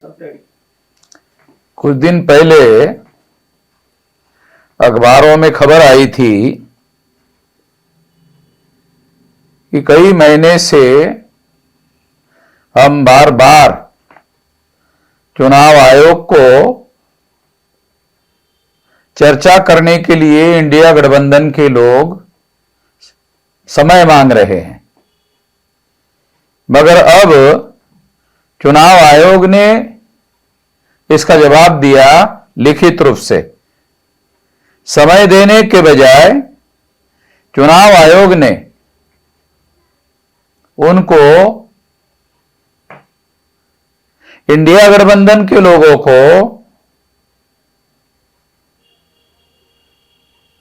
कुछ दिन पहले अखबारों में खबर आई थी कि कई महीने से हम बार बार चुनाव आयोग को चर्चा करने के लिए इंडिया गठबंधन के लोग समय मांग रहे हैं, मगर अब चुनाव आयोग ने इसका जवाब दिया लिखित रूप से। समय देने के बजाय चुनाव आयोग ने उनको इंडिया गठबंधन के लोगों को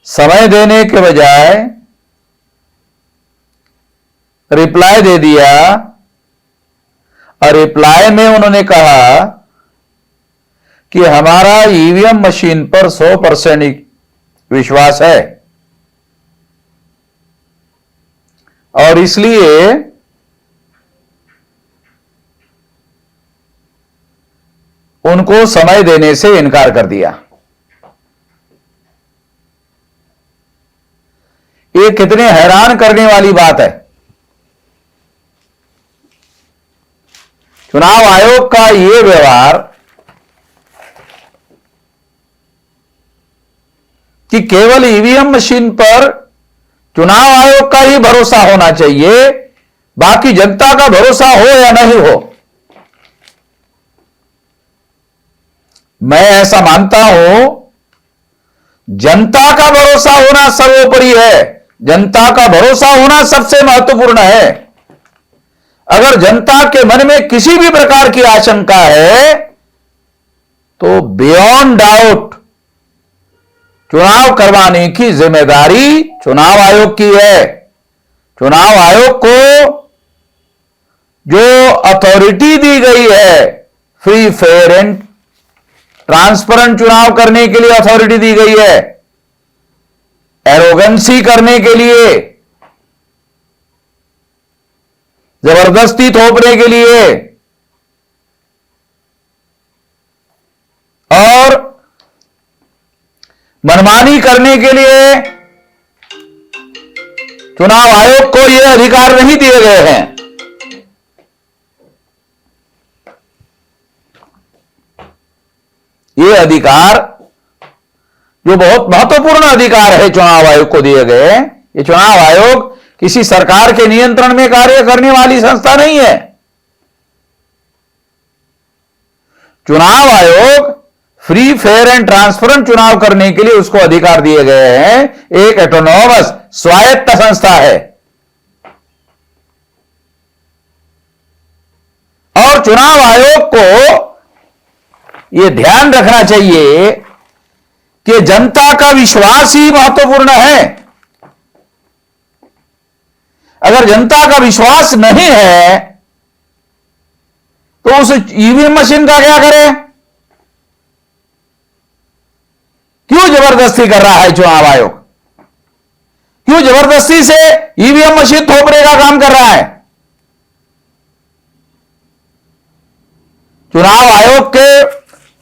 समय देने के बजाय रिप्लाई दे दिया, और रिप्लाई में उन्होंने कहा कि हमारा ईवीएम मशीन पर 100% विश्वास है और इसलिए उनको समय देने से इनकार कर दिया। ये कितने हैरान करने वाली बात है। चुनाव आयोग का ये व्यवहार कि केवल ईवीएम मशीन पर चुनाव आयोग का ही भरोसा होना चाहिए, बाकी जनता का भरोसा हो या नहीं हो। मैं ऐसा मानता हूं, जनता का भरोसा होना सर्वोपरि है, जनता का भरोसा होना सबसे महत्वपूर्ण है। अगर जनता के मन में किसी भी प्रकार की आशंका है तो बियॉन्ड डाउट चुनाव करवाने की जिम्मेदारी चुनाव आयोग की है। चुनाव आयोग को जो अथॉरिटी दी गई है, फ्री फेयर एंड ट्रांसपेरेंट चुनाव करने के लिए अथॉरिटी दी गई है, एरोगेंसी करने के लिए, जबरदस्ती थोपने के लिए और मनमानी करने के लिए चुनाव आयोग को यह अधिकार नहीं दिए गए हैं। ये अधिकार जो बहुत महत्वपूर्ण अधिकार है चुनाव आयोग को दिए गए, ये चुनाव आयोग किसी सरकार के नियंत्रण में कार्य करने वाली संस्था नहीं है। चुनाव आयोग फ्री फेयर एंड ट्रांसपेरेंट चुनाव करने के लिए उसको अधिकार दिए गए हैं, एक ऑटोनोमस स्वायत्त संस्था है। और चुनाव आयोग को यह ध्यान रखना चाहिए कि जनता का विश्वास ही महत्वपूर्ण है। अगर जनता का विश्वास नहीं है तो उस ईवीएम मशीन का क्या करें? क्यों जबरदस्ती कर रहा है चुनाव आयोग? क्यों जबरदस्ती से ईवीएम मशीन थोपने का काम कर रहा है? चुनाव आयोग के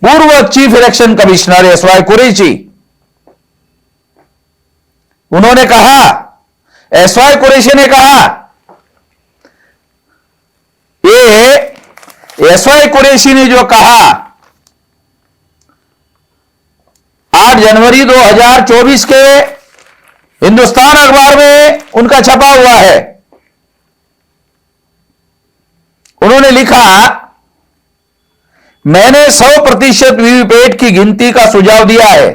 पूर्व chief election commissioner SY Qureshi, उन्होंने कहा, एसवाई कुरैशी ने कहा, ये एसवाई कुरैशी ने जो कहा 8 जनवरी 2024 के हिंदुस्तान अखबार में उनका छपा हुआ है। उन्होंने लिखा, मैंने 100% वीवीपैट की गिनती का सुझाव दिया है।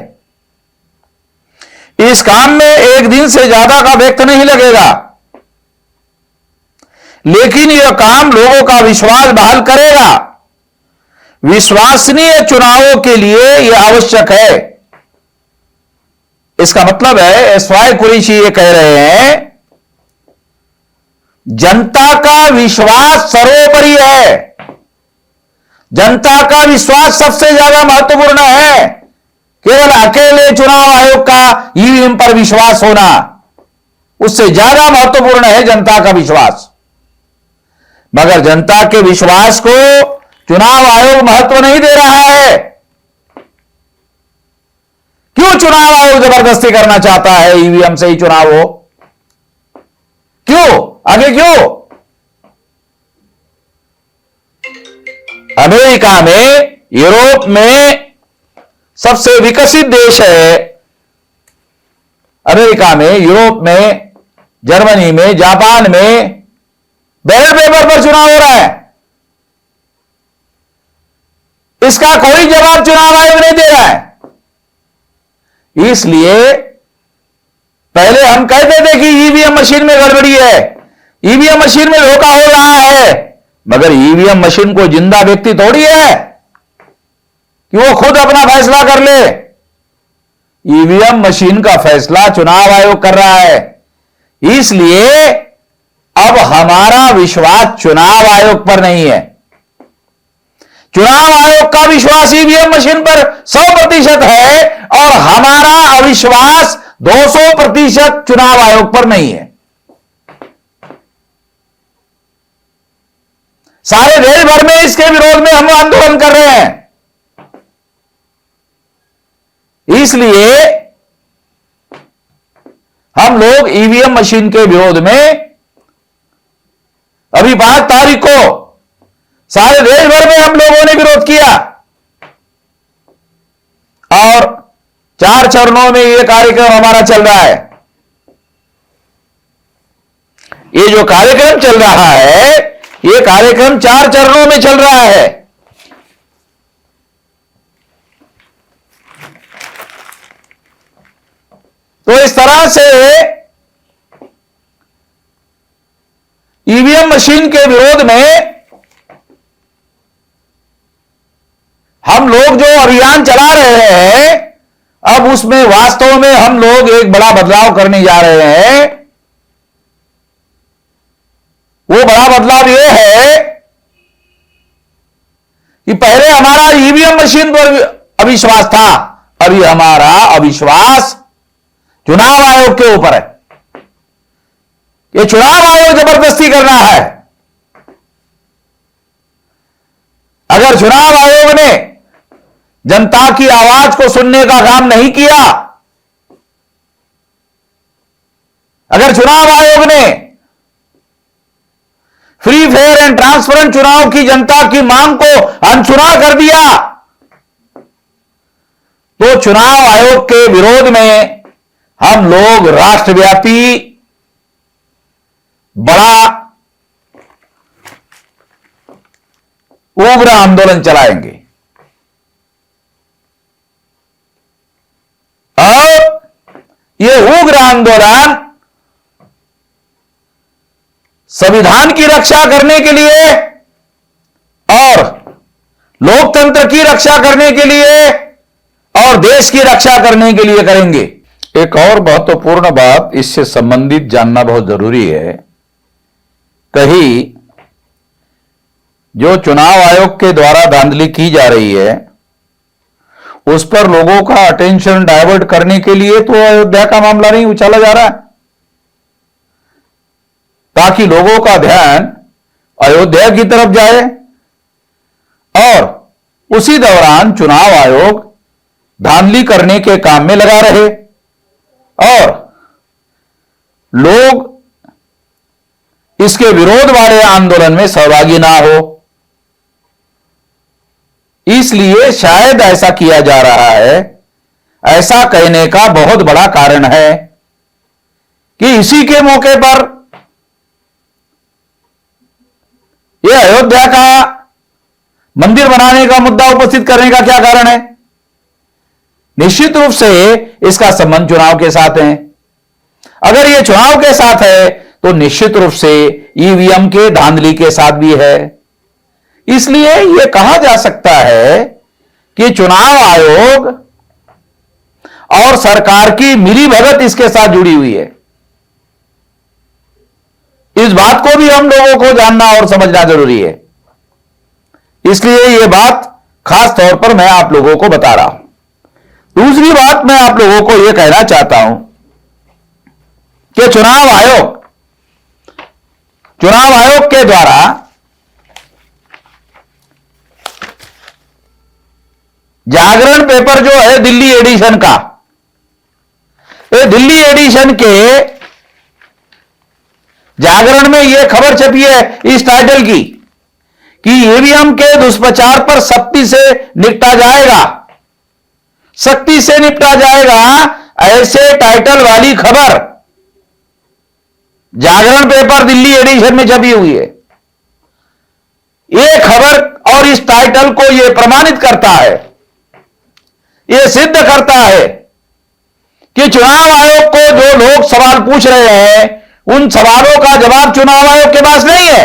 इस काम में एक दिन से ज्यादा का वक्त नहीं लगेगा, लेकिन यह काम लोगों का विश्वास बहाल करेगा। विश्वसनीय चुनावों के लिए यह आवश्यक है। इसका मतलब है, एसवाई कुरैशी ये कह रहे हैं, जनता का विश्वास सर्वोपरि है, जनता का विश्वास सबसे ज्यादा महत्वपूर्ण है। केवल अकेले चुनाव आयोग का ईवीएम पर विश्वास होना उससे ज्यादा महत्वपूर्ण है जनता का विश्वास। मगर जनता के विश्वास को चुनाव आयोग महत्व नहीं दे रहा है। क्यों चुनाव आयोग जबरदस्ती करना चाहता है ईवीएम से ही चुनाव हो? क्यों? आगे क्यों? अमेरिका में, यूरोप में सबसे विकसित देश है। अमेरिका में, यूरोप में, जर्मनी में, जापान में बैलेट पेपर पर चुनाव हो रहा है। इसका कोई जवाब चुनाव आयोग नहीं दे रहा है। इसलिए पहले हम कहते थे कि ईवीएम मशीन में गड़बड़ी है, ईवीएम मशीन में धोखा हो रहा है, मगर ईवीएम मशीन को जिंदा व्यक्ति थोड़ी है कि वो खुद अपना फैसला कर ले। ईवीएम मशीन का फैसला चुनाव आयोग कर रहा है। इसलिए अब हमारा विश्वास चुनाव आयोग पर नहीं है। चुनाव आयोग का विश्वास ईवीएम मशीन पर 100% है और हमारा अविश्वास 200% चुनाव आयोग पर नहीं है। सारे देश भर में इसके विरोध में हम आंदोलन कर रहे हैं। इसलिए हम लोग ईवीएम मशीन के विरोध में अभी 5 तारीख को सारे देश भर में हम लोगों ने विरोध किया और 4 चरणों में यह कार्यक्रम हमारा चल रहा है। ये जो कार्यक्रम चल रहा है, यह कार्यक्रम 4 चरणों में चल रहा है। तो इस तरह से ईवीएम मशीन के विरोध में हम लोग जो अभियान चला रहे हैं, अब उसमें वास्तव में हम लोग एक बड़ा बदलाव करने जा रहे हैं। वो बड़ा बदलाव यह है कि पहले हमारा ईवीएम मशीन पर अविश्वास था, अभी हमारा अविश्वास चुनाव आयोग के ऊपर है। ये चुनाव आयोग जबरदस्ती कर रहा है। अगर चुनाव आयोग ने जनता की आवाज को सुनने का काम नहीं किया, अगर चुनाव आयोग ने फ्री फेयर एंड ट्रांसपेरेंट चुनाव की जनता की मांग को अनसुना कर दिया, तो चुनाव आयोग के विरोध में हम लोग राष्ट्रव्यापी बड़ा उग्र आंदोलन चलाएंगे। और यह उग्र आंदोलन संविधान की रक्षा करने के लिए और लोकतंत्र की रक्षा करने के लिए और देश की रक्षा करने के लिए करेंगे। एक और महत्वपूर्ण बात इससे संबंधित जानना बहुत जरूरी है। कहीं जो चुनाव आयोग के द्वारा धांधली की जा रही है, उस पर लोगों का अटेंशन डाइवर्ट करने के लिए तो अयोध्या का मामला नहीं उछाला जा रहा है, ताकि लोगों का ध्यान अयोध्या की तरफ जाए और उसी दौरान चुनाव आयोग धांधली करने के काम में लगा रहे और लोग इसके विरोध वाले आंदोलन में सहभागी ना हो। इसलिए शायद ऐसा किया जा रहा है। ऐसा कहने का बहुत बड़ा कारण है कि इसी के मौके पर यह अयोध्या का मंदिर बनाने का मुद्दा उपस्थित करने का क्या कारण है? निश्चित रूप से इसका संबंध चुनाव के साथ है। अगर यह चुनाव के साथ है तो निश्चित रूप से ईवीएम के धांधली के साथ भी है। इसलिए यह कहा जा सकता है कि चुनाव आयोग और सरकार की मिलीभगत इसके साथ जुड़ी हुई है। इस बात को भी हम लोगों को जानना और समझना जरूरी है। इसलिए यह बात खास तौर पर मैं आप लोगों को बता रहा हूं। दूसरी बात मैं आप लोगों को यह कहना चाहता हूं कि चुनाव आयोग के द्वारा जागरण पेपर जो है दिल्ली एडिशन का, ये दिल्ली एडिशन के जागरण में यह खबर छपी है इस टाइटल की कि ईवीएम के दुष्प्रचार पर सख्ती से निपटा जाएगा, सख्ती से निपटा जाएगा, ऐसे टाइटल वाली खबर जागरण पेपर दिल्ली एडिशन में छपी हुई है। यह खबर और इस टाइटल को यह प्रमाणित करता है, यह सिद्ध करता है कि चुनाव आयोग को जो लोग सवाल पूछ रहे हैं उन सवालों का जवाब चुनाव आयोग के पास नहीं है।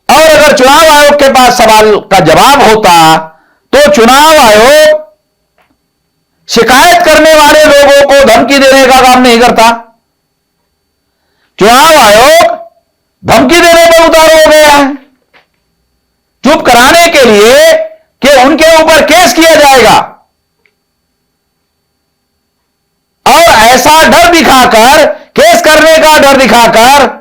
और अगर चुनाव आयोग के पास सवाल का जवाब होता तो चुनाव आयोग शिकायत करने वाले लोगों को धमकी देने का काम नहीं करता। चुनाव आयोग धमकी देने पर उतारू हो गया है, चुप कराने के लिए कि उनके ऊपर केस किया जाएगा, और ऐसा डर दिखाकर, केस करने का डर दिखाकर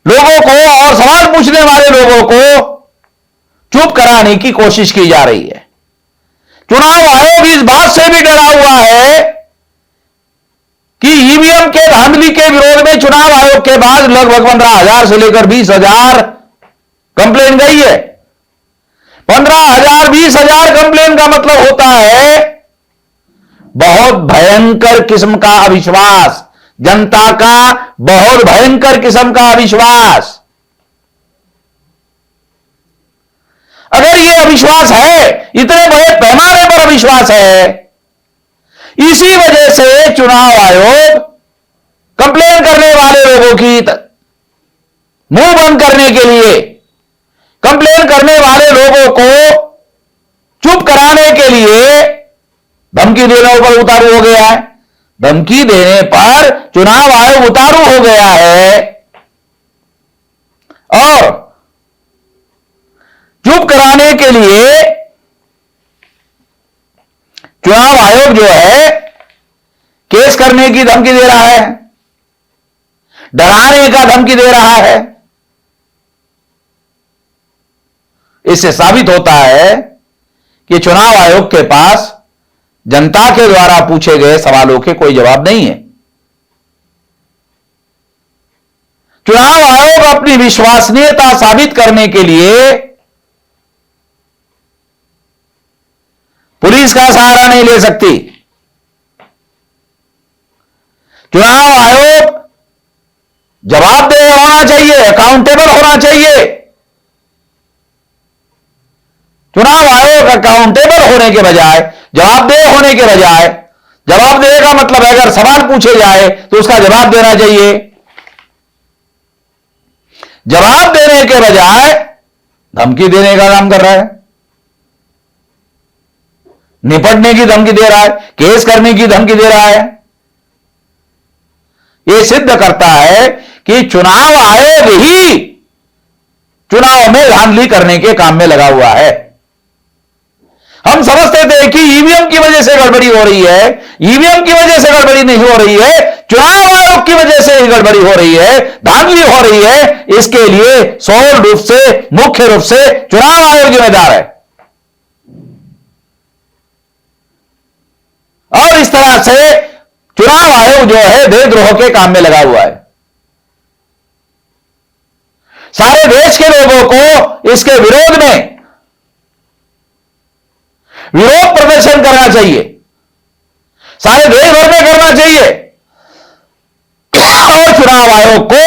लोगों को और सवाल पूछने वाले लोगों को चुप कराने की कोशिश की जा रही है। चुनाव आयोग इस बात से भी डरा हुआ है कि ईवीएम के धांधली के विरोध में चुनाव आयोग के बाद लगभग 15,000 से लेकर 20,000 कंप्लेन गई है। 15,000 20,000 कंप्लेन का मतलब होता है बहुत भयंकर किस्म का अविश्वास, जनता का बहुत भयंकर किस्म का अविश्वास। अगर यह अविश्वास है, इतने बड़े पैमाने पर अविश्वास है, इसी वजह से चुनाव आयोग कंप्लेन करने वाले लोगों की मुंह बंद करने के लिए, कंप्लेन करने वाले लोगों को चुप कराने के लिए धमकी देने पर उतारू हो गया है। धमकी देने पर चुनाव आयोग उतारू हो गया है और चुप कराने के लिए चुनाव आयोग जो है केस करने की धमकी दे रहा है, डराने का धमकी दे रहा है। इससे साबित होता है कि चुनाव आयोग के पास जनता के द्वारा पूछे गए सवालों के कोई जवाब नहीं है। चुनाव आयोग अपनी विश्वसनीयता साबित करने के लिए पुलिस का सहारा नहीं ले सकती। चुनाव आयोग जवाबदेह होना चाहिए, अकाउंटेबल होना चाहिए। चुनाव आयोग अकाउंटेबल होने के बजाय, जवाबदेह होने के बजाय, जवाबदेह का मतलब है अगर सवाल पूछे जाए तो उसका जवाब देना चाहिए। जवाब देने के बजाय धमकी देने का काम कर रहा है, निपटने की धमकी दे रहा है, केस करने की धमकी दे रहा है। यह सिद्ध करता है कि चुनाव आयोग ही चुनाव में धांधली करने के काम में लगा हुआ है। हम समझते थे कि ईवीएम की वजह से गड़बड़ी हो रही है, ईवीएम की वजह से गड़बड़ी नहीं हो रही है, चुनाव आयोग की वजह से ही गड़बड़ी हो रही है, धांधली हो रही है। इसके लिए सौल रूप से, मुख्य रूप से चुनाव आयोग जिम्मेदार है। और इस तरह से चुनाव आयोग जो है देशद्रोह के काम में लगा हुआ है। सारे देश के लोगों को इसके विरोध में विरोध प्रदर्शन करना चाहिए, सारे देश भर में करना चाहिए और चुनाव आयोग को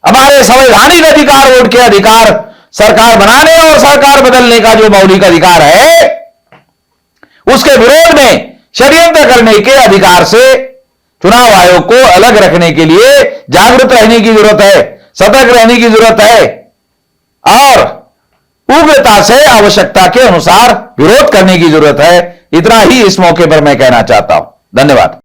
हमारे संवैधानिक अधिकार, वोट के अधिकार, सरकार बनाने और सरकार बदलने का जो मौलिक अधिकार है, उसके विरोध में षड्यंत्र करने के अधिकार से चुनाव आयोग को अलग रखने के लिए जागरूक रहने की जरूरत है, सतर्क रहने की जरूरत है और उग्रता से आवश्यकता के अनुसार विरोध करने की जरूरत है। इतना ही इस मौके पर मैं कहना चाहता हूं। धन्यवाद।